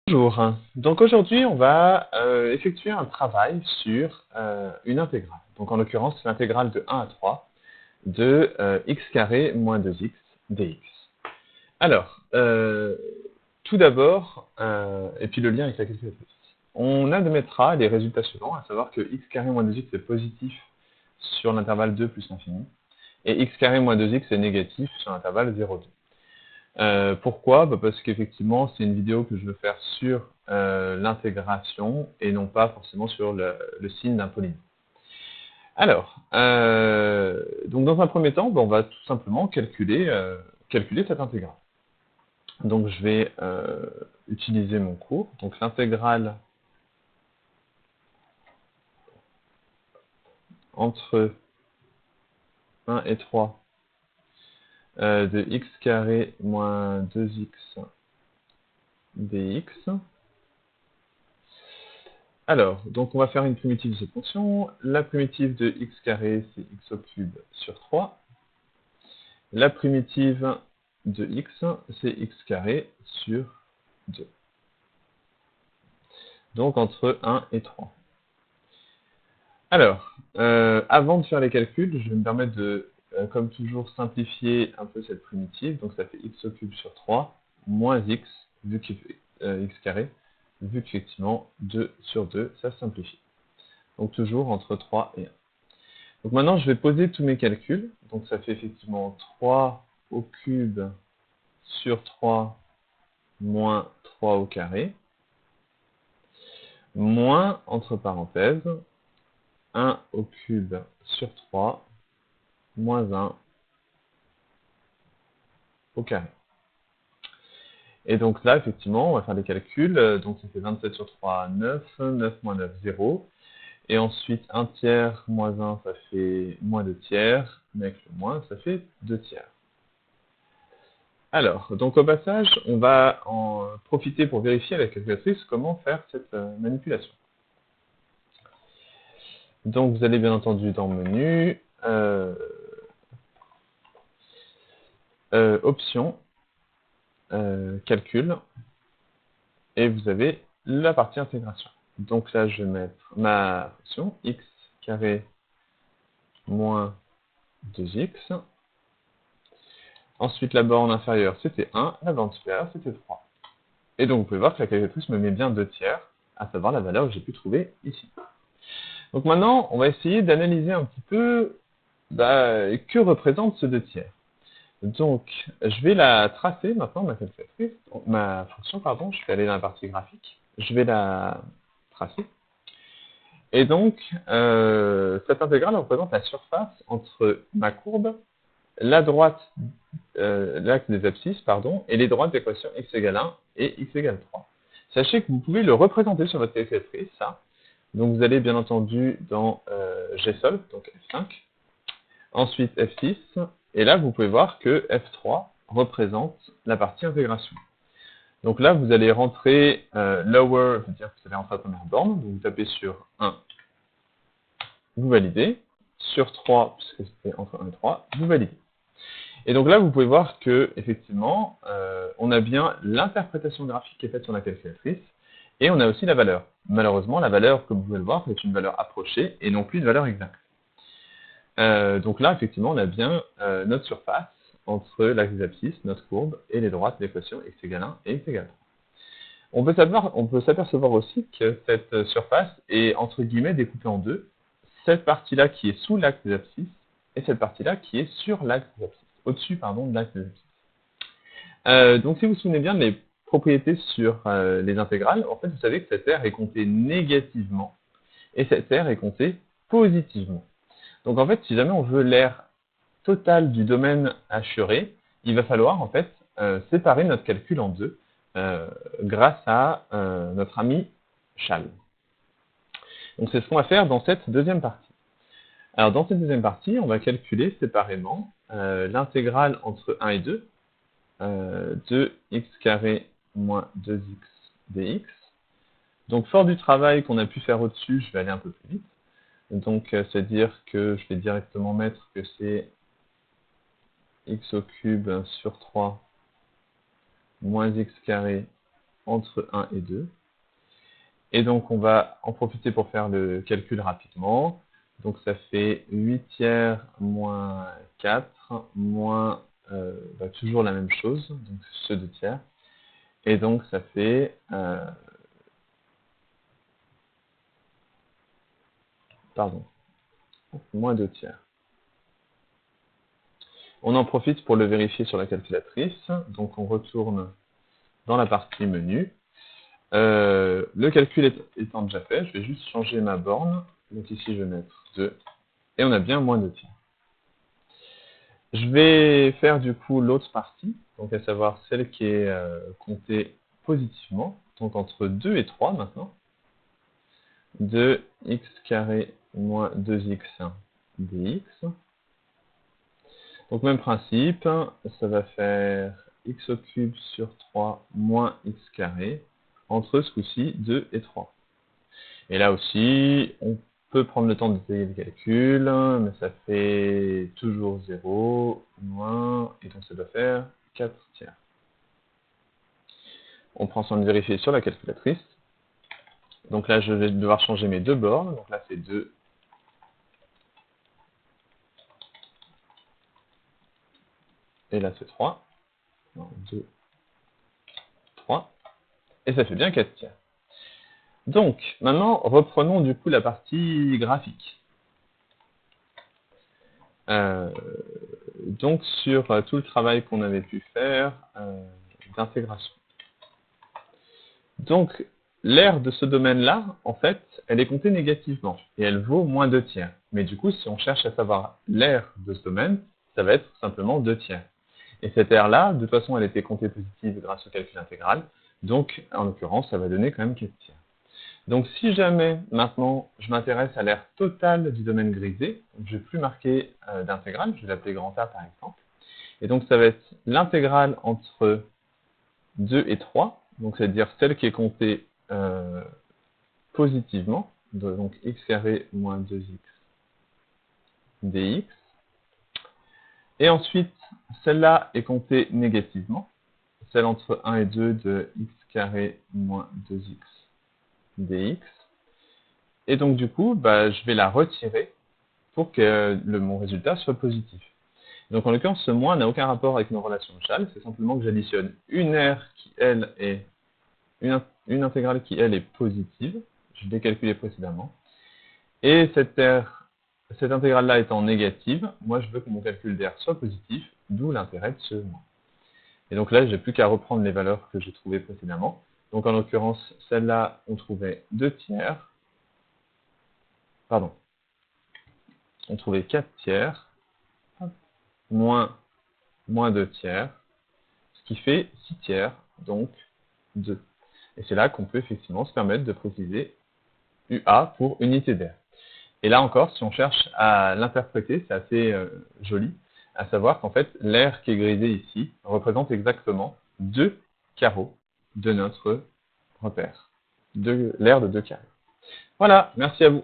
Bonjour, donc aujourd'hui on va effectuer un travail sur une intégrale. Donc en l'occurrence l'intégrale de 1 à 3 de x carré moins 2x dx. Alors, tout d'abord, et puis le lien avec la calculatrice, on admettra les résultats suivants, à savoir que x carré moins 2x est positif sur l'intervalle 2 plus l'infini, et x carré moins 2x est négatif sur l'intervalle 0,2. Pourquoi? Parce qu'effectivement, c'est une vidéo que je veux faire sur l'intégration et non pas forcément sur le signe d'un polynôme. Alors, donc dans un premier temps, on va tout simplement calculer cette intégrale. Donc je vais utiliser mon cours. Donc l'intégrale entre 1 et 3 de x carré moins 2x dx. Alors, donc on va faire une primitive de cette fonction. La primitive de x carré, c'est x au cube sur 3. La primitive de x, c'est x carré sur 2. Donc entre 1 et 3. Alors, avant de faire les calculs, je vais me permettre de, comme toujours, simplifier un peu cette primitive. Donc ça fait x au cube sur 3 moins x, vu que x carré, vu qu'effectivement 2 sur 2, ça simplifie. Donc toujours entre 3 et 1. Donc maintenant, je vais poser tous mes calculs. Donc ça fait effectivement 3 au cube sur 3 moins 3 au carré, moins, entre parenthèses, 1 au cube sur 3 moins 1 au carré. Et donc là, effectivement, on va faire les calculs. Donc ça fait 27 sur 3, 9, 9 moins 9, 0. Et ensuite, 1 tiers moins 1, ça fait moins 2 tiers. Mais avec le moins, ça fait 2 tiers. Alors, donc au passage, on va en profiter pour vérifier avec la calculatrice comment faire cette manipulation. Donc vous allez bien entendu dans Menu, Options, Calcul, et vous avez la partie intégration. Donc là, je vais mettre ma fonction x carré moins 2x. Ensuite, la borne inférieure, c'était 1, la borne supérieure, c'était 3. Et donc, vous pouvez voir que la calculatrice me met bien 2 tiers, à savoir la valeur que j'ai pu trouver ici. Donc maintenant, on va essayer d'analyser un petit peu que représente ce 2 tiers. Donc, je vais la tracer maintenant, ma calculatrice, ma fonction, pardon, je vais aller dans la partie graphique, je vais la tracer. Et donc, cette intégrale représente la surface entre ma courbe, la droite, l'axe des abscisses, pardon, et les droites d'équation x égale 1 et x égale 3. Sachez que vous pouvez le représenter sur votre calculatrice, ça. Donc, vous allez bien entendu dans GSolve, donc F5, ensuite F6, et là, vous pouvez voir que F3 représente la partie intégration. Donc là, vous allez rentrer lower, c'est-à-dire que vous allez rentrer à la première borne, donc vous tapez sur 1, vous validez, sur 3, puisque c'était entre 1 et 3, vous validez. Et donc là, vous pouvez voir que effectivement, on a bien l'interprétation graphique qui est faite sur la calculatrice, et on a aussi la valeur. Malheureusement, la valeur, comme vous pouvez le voir, c'est une valeur approchée et non plus une valeur exacte. Donc là, effectivement, on a bien notre surface entre l'axe des abscisses, notre courbe, et les droites de l'équation x égale 1 et x égale 3. On peut s'apercevoir aussi que cette surface est entre guillemets découpée en deux. Cette partie-là qui est sous l'axe des abscisses et cette partie-là qui est sur l'axe des abscisses, au-dessus pardon de l'axe des abscisses. Donc si vous vous souvenez bien des propriétés sur les intégrales, en fait vous savez que cette R est comptée négativement et cette R est comptée positivement. Donc en fait si jamais on veut l'aire totale du domaine assuré, il va falloir en fait séparer notre calcul en deux grâce à notre ami Chal. Donc c'est ce qu'on va faire dans cette deuxième partie. Alors dans cette deuxième partie, on va calculer séparément l'intégrale entre 1 et 2 de x carré moins 2x dx. Donc fort du travail qu'on a pu faire au-dessus, je vais aller un peu plus vite. Donc c'est-à-dire que je vais directement mettre que c'est x au cube sur 3 moins x carré entre 1 et 2. Et donc, on va en profiter pour faire le calcul rapidement. Donc, ça fait 8 tiers moins 4, moins toujours la même chose, donc ce 2 tiers. Et donc, ça fait moins 2 tiers. On en profite pour le vérifier sur la calculatrice. Donc, on retourne dans la partie menu. Le calcul étant déjà fait, je vais juste changer ma borne. Donc ici, je vais mettre 2. Et on a bien moins 2 tiers. Je vais faire du coup l'autre partie, donc à savoir celle qui est comptée positivement. Donc entre 2 et 3 maintenant. 2x carré moins 2x dx. Donc même principe, ça va faire x au cube sur 3 moins x carré, entre ce coup-ci 2 et 3. Et là aussi, on peut prendre le temps de détailler le calcul, mais ça fait toujours 0, moins, et donc ça doit faire 4 tiers. On prend soin de vérifier sur la calculatrice. Donc là, je vais devoir changer mes deux bornes. Donc là, c'est 2. Et là, c'est 3. Non, 2, 3. Et ça fait bien 4 tiers. Donc, maintenant, reprenons du coup la partie graphique. Donc, sur tout le travail qu'on avait pu faire d'intégration. Donc, l'aire de ce domaine-là, en fait, elle est comptée négativement, et elle vaut moins 2 tiers. Mais du coup, si on cherche à savoir l'aire de ce domaine, ça va être simplement 2 tiers. Et cette aire-là, de toute façon, elle était comptée positive grâce au calcul intégral, donc, en l'occurrence, ça va donner quand même 4 tiers. Donc, si jamais, maintenant, je m'intéresse à l'aire totale du domaine grisé, je ne vais plus marquer d'intégrale, je vais l'appeler grand A par exemple, et donc ça va être l'intégrale entre 2 et 3, donc c'est-à-dire celle qui est comptée positivement, donc x carré moins 2x dx. Et ensuite, celle-là est comptée négativement, celle entre 1 et 2 de x carré moins 2x dx. Et donc du coup, je vais la retirer pour que mon résultat soit positif. Donc en l'occurrence, ce moins n'a aucun rapport avec nos relations de Chasles, c'est simplement que j'additionne une aire qui, elle, est une intégrale qui, elle, est positive, je l'ai calculée précédemment, et cette intégrale-là étant négative, moi je veux que mon calcul d'air soit positif, d'où l'intérêt de ce moins. Et donc là, j'ai plus qu'à reprendre les valeurs que j'ai trouvées précédemment. Donc en l'occurrence, celle-là, on trouvait 2 tiers, pardon, on trouvait 4 tiers, moins 2 tiers, ce qui fait 6 tiers, donc 2. Et c'est là qu'on peut effectivement se permettre de préciser UA pour unité d'air. Et là encore, si on cherche à l'interpréter, c'est assez joli, à savoir qu'en fait, l'aire qui est grisée ici représente exactement 2 carreaux de notre repère, l'aire de 2 carrés. Voilà, merci à vous.